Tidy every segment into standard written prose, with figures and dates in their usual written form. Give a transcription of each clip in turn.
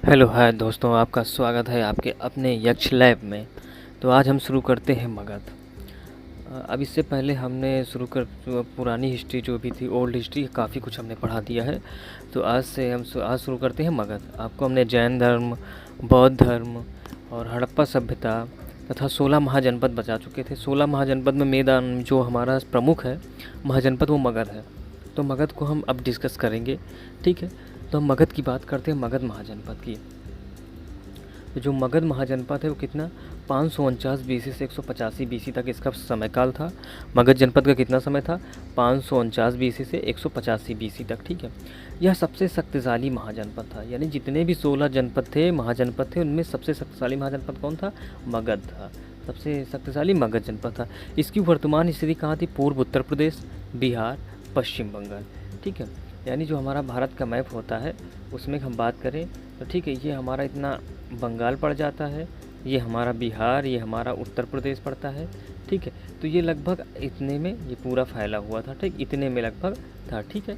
Hello hi दोस्तों, आपका स्वागत है आपके अपने यक्ष लैब में। तो आज हम शुरू करते हैं मगध। अब इससे पहले हमने शुरू कर जो पुरानी हिस्ट्री जो भी थी, ओल्ड हिस्ट्री, काफ़ी कुछ हमने पढ़ा दिया है। तो आज से हम आज शुरू करते हैं मगध। आपको हमने जैन धर्म, बौद्ध धर्म और हड़प्पा सभ्यता तथा 16 महाजनपद बता चुके थे। 16 महाजनपद में मेदान जो हमारा प्रमुख है महाजनपद, वो मगध है। तो मगध को हम अब डिस्कस करेंगे, ठीक है। तो हम मगध की बात करते हैं, मगध महाजनपद की। तो जो मगध महाजनपद है वो कितना 549 बीसी से 185 बीसी तक इसका समयकाल था। मगध जनपद का कितना समय था 549 बीसी से 185 बीसी तक, ठीक है। यह सबसे शक्तिशाली महाजनपद था, यानी जितने भी 16 जनपद थे, महाजनपद थे, उनमें सबसे शक्तिशाली महाजनपद कौन था? मगध था। सबसे शक्तिशाली मगध जनपद था। इसकी वर्तमान स्थिति कहाँ थी? पूर्व उत्तर प्रदेश, बिहार, पश्चिम बंगाल, ठीक है। यानी जो हमारा भारत का मैप होता है उसमें हम बात करें तो ठीक है, ये हमारा इतना बंगाल पड़ जाता है, ये हमारा बिहार, ये हमारा उत्तर प्रदेश पड़ता है, ठीक है। तो ये लगभग इतने में ये पूरा फैला हुआ था, ठीक, इतने में लगभग था, ठीक है।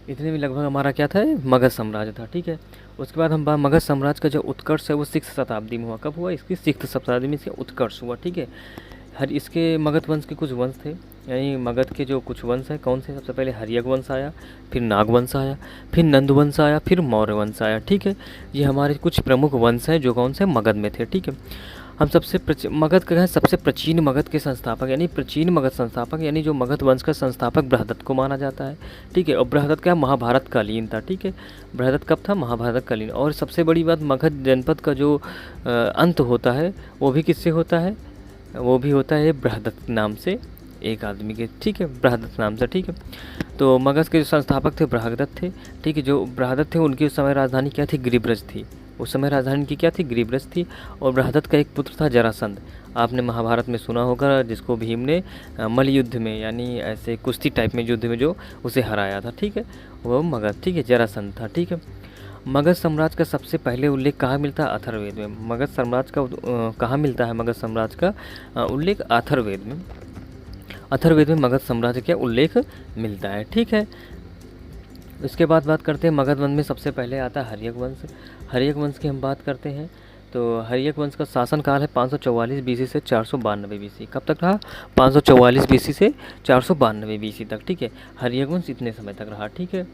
इतने में लगभग हमारा क्या था? मगध साम्राज्य था, ठीक है। उसके बाद हम मगध साम्राज्य का जो उत्कर्ष है वो 6th शताब्दी में हुआ। कब हुआ? इसकी 6th शताब्दी में इसका उत्कर्ष हुआ, ठीक है। हर इसके मगध वंश के कुछ वंश थे, यानी मगध के जो कुछ वंश हैं, कौन से? सबसे पहले हर्यक वंश आया, फिर नाग वंश आया, फिर नंद वंश आया, फिर मौर्य वंश आया, ठीक है। ये हमारे कुछ प्रमुख वंश हैं जो कौन से मगध में थे, ठीक है। हम मगध का है सबसे प्राचीन मगध के संस्थापक, यानी प्राचीन मगध संस्थापक, यानी जो मगध वंश का संस्थापक बृहदत्त को माना जाता है, ठीक है। और बृहदत्त क्या महाभारत कालीन था, ठीक है। बृहदत्त कब था? महाभारत कालीन। और सबसे बड़ी बात, मगध जनपद का जो अंत होता है वो भी किससे होता है? वो भी होता है बृहदत्त नाम से एक आदमी के, ठीक है, बृहदत्त नाम से, ठीक है। तो मगध के जो संस्थापक थे बृहदत्त थे, ठीक है। जो बृहदत्त थे उनकी उस समय राजधानी क्या थी? गिरिब्रज थी। उस समय राजधानी की क्या थी? गिरिब्रज थी। और बृहदत्त का एक पुत्र था जरासंध। आपने महाभारत में सुना होगा, जिसको भीम ने मल्ल युद्ध में, यानी ऐसे कुश्ती टाइप में युद्ध में जो उसे हराया था, ठीक है, वो मगध, ठीक है, जरासंध था, ठीक है। मगध साम्राज्य का सबसे पहले उल्लेख कहाँ मिलता है? अथर्ववेद में। मगध साम्राज्य का कहाँ मिलता है? मगध साम्राज्य का उल्लेख अथर्ववेद में। अथर्ववेद में मगध साम्राज्य का उल्लेख मिलता है, ठीक है। इसके बाद बात करते हैं मगध वंश में सबसे पहले आता है हर्यक वंश। हर्यक वंश की हम बात करते हैं तो हर्यक वंश का शासनकाल है 544 बीसी से 492 बीसी। कब तक रहा? 544 बीसी से 492 बीसी तक, ठीक है। हर्यक वंश इतने समय तक रहा, ठीक है।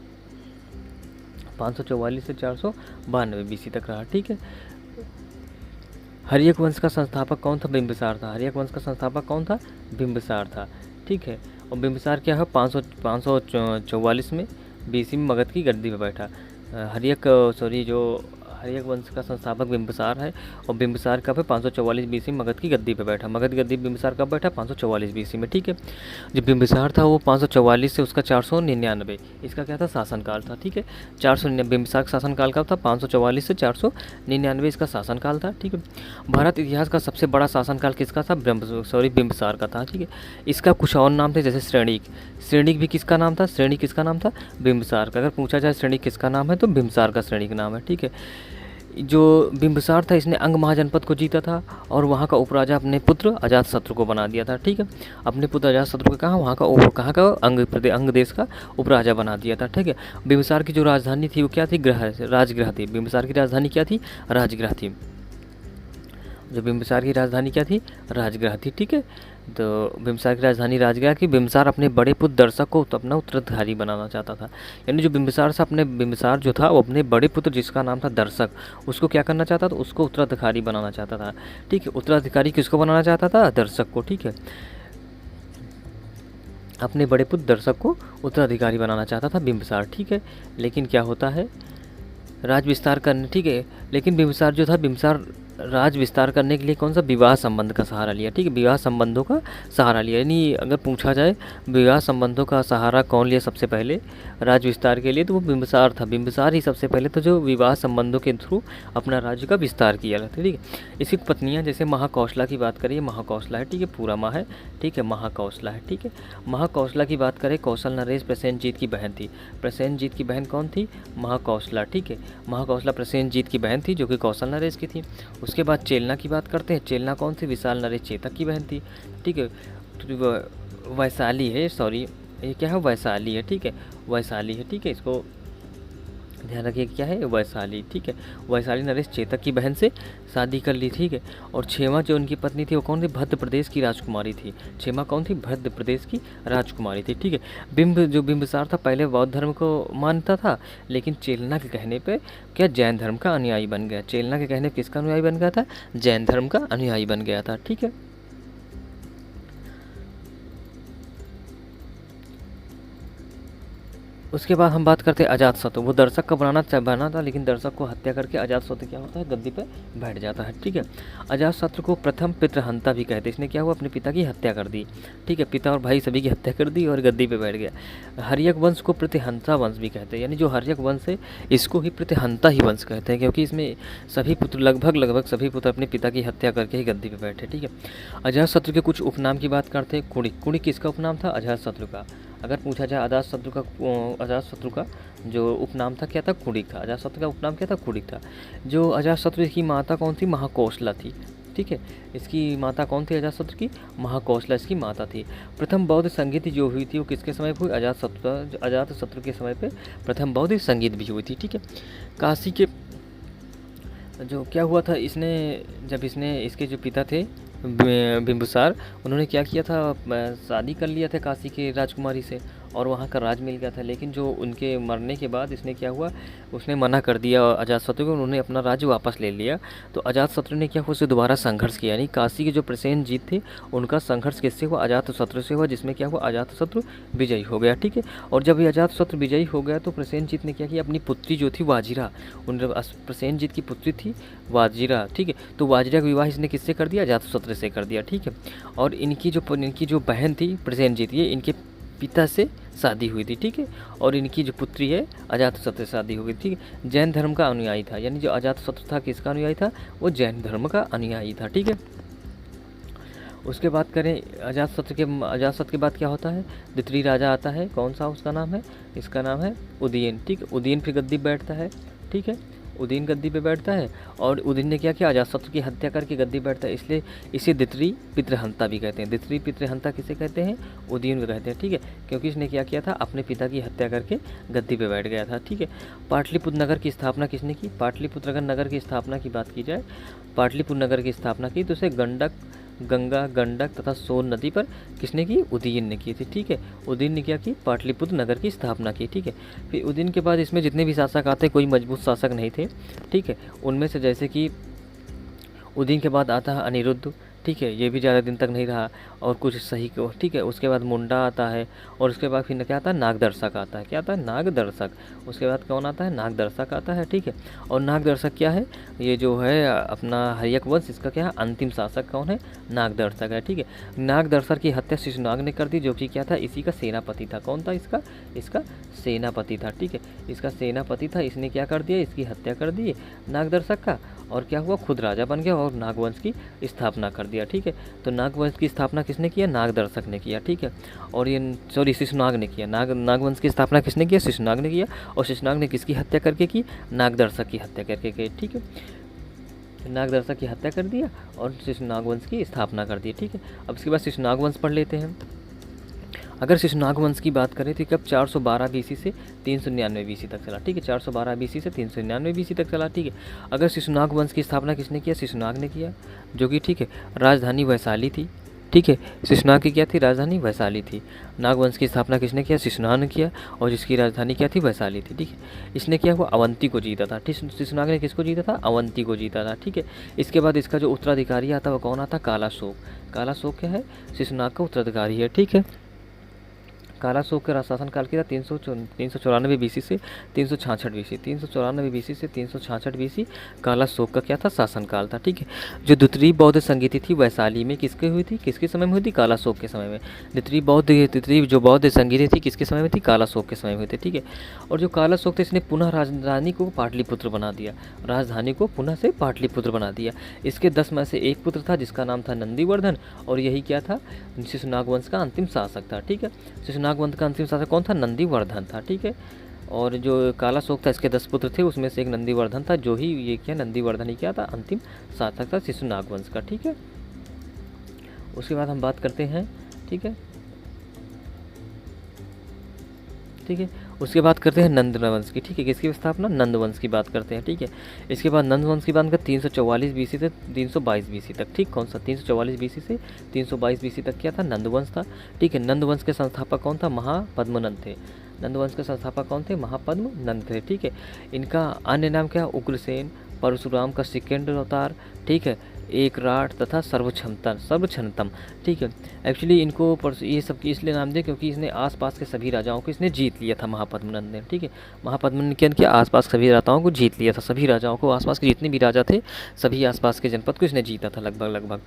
544 से 492 बीसी तक रहा, ठीक है। हर्यक वंश का संस्थापक कौन था? बिंबिसार था। हर्यक वंश का संस्थापक कौन था? बिंबिसार था, ठीक है। और बिंबिसार क्या है? 544 में बीसी में मगध की गद्दी पर बैठा। हर्यक वंश का संस्थापक बिंबिसार है। और बिंबिसार कब है? 544 बीसी में मगध की गद्दी पर बैठा। मगध की गद्दी बिंबिसार कब बैठा? 544 बीसी में, ठीक है। जो बिंबिसार था वो 544 से उसका 499 इसका क्या था? शासनकाल था, ठीक है। 499 बिंबिसार का शासनकाल कब था? 544 से 499 इसका शासनकाल था, ठीक है। भारत इतिहास का सबसे बड़ा शासनकाल किसका था? बिंबिसार का था, ठीक है। इसका कुछ और नाम थे, जैसे श्रेणिक। श्रेणिक भी किसका नाम था? श्रेणिक किसका नाम था? बिंबिसार का। अगर पूछा जाए श्रेणिक किसका नाम है तो बिंबिसार का श्रेणिक नाम है, ठीक है। जो बिंबिसार था इसने अंग महाजनपद को जीता था और वहाँ का उपराजा अपने पुत्र अजातशत्रु को बना दिया था, ठीक है। अपने पुत्र अजातशत्रु को कहाँ का अंग देश का उपराजा बना दिया था, ठीक है। बिंबिसार की जो राजधानी थी वो क्या थी? राजगृह थी। बिंबिसार की राजधानी क्या थी? राजगृह थी। जो बिंबिसार की राजधानी क्या थी? राजगृह थी, ठीक है। तो बिंबिसार की राजधानी राजगृह की। बिंबिसार अपने बड़े पुत्र दर्शक को तो अपना उत्तराधिकारी बनाना चाहता था, यानी जो बिंबिसार जो था वो अपने बड़े पुत्र जिसका नाम था दर्शक, उसको क्या करना चाहता था? उसको उत्तराधिकारी बनाना चाहता था, ठीक है। उत्तराधिकारी किसको बनाना चाहता था? दर्शक को, ठीक है। अपने बड़े पुत्र दर्शक को उत्तराधिकारी बनाना चाहता था बिंबिसार, ठीक है। लेकिन क्या होता है? राज विस्तार करने, ठीक है। लेकिन बिंबिसार राज विस्तार करने के लिए कौन सा? विवाह संबंध का सहारा लिया, ठीक है। विवाह संबंधों का सहारा लिया, यानी अगर पूछा जाए विवाह संबंधों का सहारा कौन लिया सबसे पहले राज विस्तार के लिए, तो वो बिंबिसार था। बिंबिसार ही सबसे पहले तो जो विवाह संबंधों के थ्रू अपना राज्य का विस्तार किया था, ठीक है। इसकी पत्नियाँ, जैसे महाकौशला की बात करिए, महाकौशला है, ठीक है, पूरा माँ है, ठीक है, महाकौशला है, ठीक है। महाकौशला की बात करें, कौशल नरेश प्रसेनजीत की बहन थी। प्रसेनजीत की बहन कौन थी? महाकौशला, ठीक है। महाकौशला प्रसेनजीत की बहन थी जो कि कौशल नरेश की थी। उसके बाद चेलना की बात करते हैं। चेलना कौन सी? विशाल नरेश चेतक की बहन थी, ठीक है। तो वैशाली है, सॉरी ये क्या है? वैशाली है, ठीक है, वैशाली है, ठीक है। इसको ध्यान रखिए क्या है, वैशाली, ठीक है। वैशाली नरेश चेतक की बहन से शादी कर ली, ठीक है। और क्षेमा जो उनकी पत्नी थी वो कौन थी, भद्र प्रदेश की राजकुमारी थी। क्षेमा कौन थी, भद्र प्रदेश की राजकुमारी थी, ठीक है। बिंबिसार था पहले बौद्ध धर्म को मानता था, लेकिन चेलना के कहने पे क्या जैन धर्म का अनुयायी बन गया। चेलना के कहने पे किसका अनुयायी बन गया था, जैन धर्म का अनुयायी बन गया था, ठीक है। उसके बाद हम बात करते हैं अजातशत्रु। वो दर्शक का बना था, लेकिन दर्शक को हत्या करके अजातशत्रु क्या होता है, गद्दी पे बैठ जाता है, ठीक है। अजातशत्रु को प्रथम पितृहंता भी कहते हैं। इसने क्या हुआ, अपने पिता की हत्या कर दी, ठीक है। पिता और भाई सभी की हत्या कर दी और गद्दी पे बैठ गया। हर्यक वंश को प्रतिहंता वंश भी कहते हैं, यानी जो हर्यक वंश है इसको ही प्रतिहंता ही वंश कहते हैं, क्योंकि इसमें सभी पुत्र लगभग सभी पुत्र अपने पिता की हत्या करके ही गद्दी पे बैठे, ठीक है। अजातशत्रु के कुछ उपनाम की बात करते हैं। कुणिक, कुणिक किसका उपनाम था, अजातशत्रु का। अगर पूछा जाए अजातशत्रु का जो उपनाम था क्या था, कुणिक था। अजातशत्रु का उपनाम क्या था, कुणिक था। जो अजातशत्रु की माता कौन थी, महाकौशला थी, ठीक है। इसकी माता कौन थी अजातशत्रु की, महाकौशला इसकी माता थी। प्रथम बौद्ध संगीत जो हुई थी वो किसके समय पर हुई, अजातशत्रु के समय पे प्रथम बौद्ध संगीत भी हुई थी, ठीक है। काशी के जो क्या हुआ था, इसके जो पिता थे बिंबिसार, उन्होंने क्या किया था, शादी कर लिया था काशी के राजकुमारी से और वहाँ का राज मिल गया था। लेकिन जो उनके मरने के बाद इसने क्या हुआ, उसने मना कर दिया अजातशत्रु को, उन्होंने अपना राज्य वापस ले लिया। तो अजातशत्रु ने क्या हुआ, उससे दोबारा संघर्ष किया, यानी काशी के जो प्रसेनजीत थे उनका संघर्ष किससे हुआ, अजातशत्रु से हुआ, जिसमें क्या हुआ, अजातशत्रु विजयी हो गया, ठीक है। और जब ये अजातशत्रु विजयी हो गया तो प्रसेनजीत ने क्या किया, अपनी पुत्री जो थी वाजिरा, प्रसेनजीत की पुत्री थी वाजिरा, ठीक है। तो वाजिरा का विवाह इसने किससे कर दिया, अजातशत्रु से कर दिया, ठीक है। और इनकी जो बहन थी प्रसेनजीत, ये इनके पिता से शादी हुई थी, ठीक है। और इनकी जो पुत्री है अजातशत्रु से शादी हो गई, ठीक है। जैन धर्म का अनुयायी था, यानी जो अजातशत्रु था किसका अनुयायी था, वो जैन धर्म का अनुयायी था, ठीक है। उसके बाद करें अजातशत्रु के बाद क्या होता है, द्वितीय राजा आता है, कौन सा उसका नाम है, इसका नाम है उदयन, ठीक है। उदयन फिर गद्दी बैठता है, ठीक है। उदयन गद्दी पे बैठता है और उदयन ने क्या किया, अजातशत्रु की हत्या करके गद्दी बैठता है, इसलिए इसे द्वितीय पितृहंता भी कहते हैं। द्वितीय पितृहंता किसे कहते हैं, उदयन को कहते हैं, ठीक है। क्योंकि इसने क्या किया था, अपने पिता की हत्या करके गद्दी पे बैठ गया था, ठीक है। पाटलिपुत्र नगर की स्थापना किसने की, पाटलिपुत्र नगर की स्थापना की बात की जाए, पाटलिपुत्र नगर की स्थापना की तो उसे गंगा, गंडक तथा सोन नदी पर किसने की, उदयन ने की थी, ठीक है। उदयन ने क्या की, पाटलिपुत्र नगर की स्थापना की, ठीक है। फिर उदयन के बाद इसमें जितने भी शासक आते कोई मजबूत शासक नहीं थे, ठीक है। उनमें से जैसे कि उदयन के बाद आता है अनिरुद्ध, ठीक है, ये भी ज़्यादा दिन तक नहीं रहा और कुछ सही को, ठीक है। उसके बाद मुंडा आता है और उसके बाद फिर क्या आता है, नागदर्शक आता है, क्या आता है, नागदर्शक। उसके बाद कौन आता है, नागदर्शक आता है, ठीक है। और नागदर्शक क्या है, ये जो है अपना हर्यक वंश, इसका क्या है, अंतिम शासक कौन है, नागदर्शक है, ठीक है। नागदर्शक की हत्या शिशुनाग ने कर दी, जो कि क्या था, इसी का सेनापति था। कौन था इसका सेनापति था, ठीक है। इसका सेनापति था, इसने क्या कर दिया, इसकी हत्या कर दी नागदर्शक का, और क्या हुआ, खुद राजा बन गया और नागवंश की स्थापना कर दिया, ठीक है। तो नागवंश की स्थापना किसने किया, नागदर्शक ने किया, ठीक है। और ये शिशुनाग ने किया, नागवंश की स्थापना किसने किया, शिशुनाग ने किया। और शिशुनाग ने किसकी हत्या करके की, नागदर्शक की हत्या करके की, ठीक है। नागदर्शक की हत्या कर दिया और शिशुनाग वंश की स्थापना कर दी, ठीक है। अब इसके बाद शिशुनाग वंश पढ़ लेते हैं। अगर शिशुनाग वंश की बात करें तो कब 412 बीसी से 399 बीसी तक चला, ठीक है। 412 बीसी से 399 बीसी तक चला, ठीक है। अगर शिशुनाग वंश की स्थापना किसने किया, शिशुनाग ने किया, जो कि ठीक है राजधानी वैशाली थी, ठीक है। शिशुनाग की क्या थी, राजधानी वैशाली थी। नागवंश की स्थापना किसने किया, शिशुनाग ने किया और जिसकी राजधानी क्या थी, वैशाली थी, ठीक है। इसने क्या हुआ, अवंती को जीता था, ठीक। शिशुनाग ने किसको जीता था, अवंती को जीता था, ठीक है। इसके बाद इसका जो उत्तराधिकारी आता है वो कौन आता, कालाशोक। कालाशोक क्या है, शिशुनाग का उत्तराधिकारी है, ठीक है। कालाशोक का शासनकाल किया था 394 बीसी से 366 बीसी, 394 बीसी से 366 बीसी कालाशोक का क्या था, शासनकाल था, ठीक है। जो द्वितीय बौद्ध संगीति थी वैशाली में किसके हुई थी, किसके समय में हुई थी, कालाशोक के समय में। द्वितीय जो बौद्ध संगीति थी किसके समय में थी, कालाशोक के समय में हुई थी, ठीक है। और जो कालाशोक थे इसने पुनः राजधानी को पाटलिपुत्र बना दिया, राजधानी को पुनः से पाटलिपुत्र बना दिया। इसके 10 में से एक पुत्र था जिसका नाम था नंदीवर्धन और यही क्या था, शिशुनाग वंश का अंतिम शासक था, ठीक है। शिशुनाग वंश का अंतिम शासक कौन था, नंदीवर्धन था, ठीक है। और जो कालाशोक था इसके 10 पुत्र थे, उसमें से एक नंदीवर्धन था, जो ही ये क्या नंदीवर्धन ही क्या था, अंतिम शासक था शिशुनाग वंश का, ठीक है। उसके बाद हम बात करते हैं, ठीक है, ठीक है। उसके बाद करते हैं नंद वंश की, ठीक है। किसकी स्थापना? नंद वंश की बात करते हैं, ठीक है। इसके बाद नंद वंश की बात कर 344 बीसी से 322 बीसी तक, ठीक। कौन सा? 344 बीसी से 322 बीसी तक क्या था? नंद वंश था, ठीक है। नंद वंश के संस्थापक कौन था? महापद्मनंद थे। नंद वंश के संस्थापक कौन थे? महापद्मनंद थे, ठीक है। इनका अन्य नाम क्या? उग्रसेन, परशुराम का सेकेंड अवतार, ठीक है, एकराट तथा सर्वक्षमतम, ठीक है। एक्चुअली इनको ये सब इसलिए नाम दिया क्योंकि इसने आसपास के सभी राजाओं को इसने जीत लिया था, महापद्मनंद ने, ठीक है। महापद्मनंद के आसपास सभी राजाओं को जीत लिया था, सभी राजाओं को, आसपास के जितने भी राजा थे सभी आसपास के जनपद को इसने जीता था लगभग।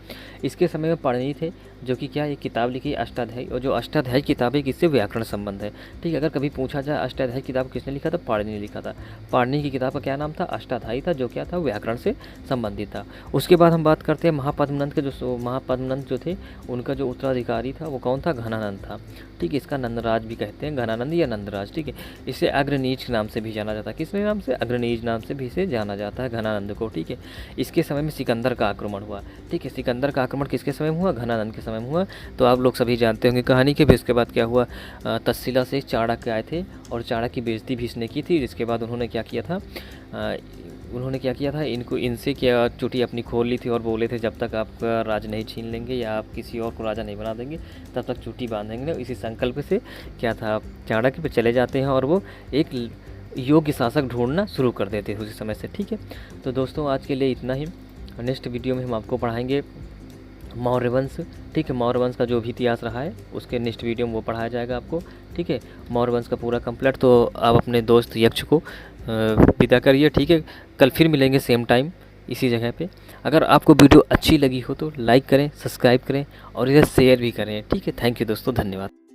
इसके समय में पाणिनि थे, जो कि क्या एक किताब लिखी अष्टाध्यायी, और जो अष्टाध्यायी किताब है किससे? व्याकरण संबंध है, ठीक है। अगर कभी पूछा जाए अष्टाध्यायी किताब किसने लिखा था? पाणिनि ने लिखा था। पाणिनि की किताब का क्या नाम था? अष्टाध्यायी था, जो क्या था? व्याकरण से संबंधित था। उसके बाद हम बात करते हैं महापद्मनंद के, जो महापद्मनंद जो थे उनका जो उत्तराधिकारी था वो कौन था? घनानंद था, ठीक है। इसका नंदराज भी कहते हैं, घनानंद या नंदराज, ठीक है। इसे अग्रनीज नाम से भी जाना जाता है। किस नाम से? अग्रनीज नाम से भी इसे जाना जाता है, घनानंद को, ठीक है। इसके समय में सिकंदर का आक्रमण हुआ, ठीक है। सिकंदर का आक्रमण किसके समय में हुआ? घनानंद के समय में हुआ। तो आप लोग सभी जानते होंगे कहानी के भी। इसके बाद क्या हुआ? तक्षशिला से चाणक्य आए थे और चाणक्य की बेइज्जती भी इसने की थी। इसके बाद उन्होंने क्या किया था? इनसे क्या चुटी अपनी खोल ली थी और बोले थे जब तक आपका राज नहीं छीन लेंगे या आप किसी और को राजा नहीं बना देंगे तब तक चुटी बांधेंगे। इसी संकल्प से क्या था? चाणक्य पे चले जाते हैं और वो एक योग्य शासक ढूंढना शुरू कर देते हैं उसी समय से, ठीक है। तो दोस्तों आज के लिए इतना ही। नेक्स्ट वीडियो में हम आपको पढ़ाएंगे मौर्य वंश, ठीक है। मौर्य वंश का जो भी इतिहास रहा है उसके नेक्स्ट वीडियो में वो पढ़ाया जाएगा आपको, ठीक है। मौर्य वंश का पूरा कंप्लीट। तो आप अपने दोस्त यक्ष को विदा करिए, ठीक है। कल फिर मिलेंगे सेम टाइम इसी जगह पे। अगर आपको वीडियो अच्छी लगी हो तो लाइक करें, सब्सक्राइब करें और इसे शेयर भी करें, ठीक है। थैंक यू दोस्तों, धन्यवाद।